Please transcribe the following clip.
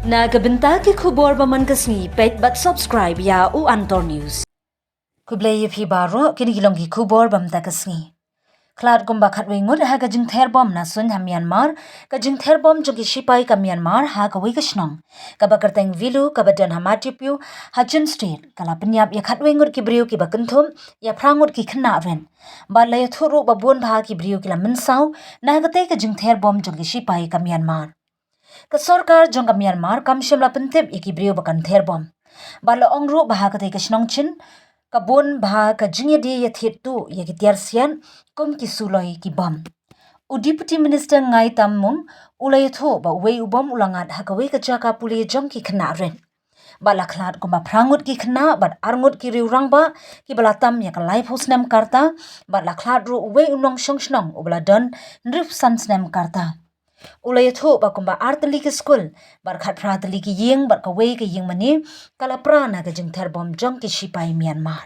Nagabenta ki khubor baman kasngi pet but subscribe ya u Antor News. Kublay pi baro kini gilong ki khubor bam ta kasngi. Khlad gumba khatwe ngut ha ka jingther bom na sun ha Myanmar ka jingther bom jogi sipai ka Myanmar ha ka wi kasnong ka bakarteng vilu ka badan ha matipyu ha jin state kala penyap ya khatwe ngut ki briu ki bakenthum ya prangut ki khynnah ren ba lay thuru ba bon bha ki briu ki la minsau na ka te ka jingther bom jogi sipai ka Myanmar ka sarkar jong ka Myanmar kam shimla pentip iki briu bakan ther bom bala ongru baha ka te ka shnong chin ka bon baha ka jingye di ya thet tu ya ki tiar sian kum ki suloi ki bom u deputy minister ngai tammung ulai tho ba wei ubom ulangat ha ka wei ka jaka puli jong ki khynnah ren bala khlad ko ma prangut ki khynnah bat arngut ki riurang ba ki bala tam ya ka life hosnem karta bala khlad ru wei unong shong shnong ubala don nrip sansnem karta ulai tho ba kumba artli ki school bar khat pratli ki yeng bar ka wei ki yeng mani kala prana ka jingthar bom jong ki sipai Myanmar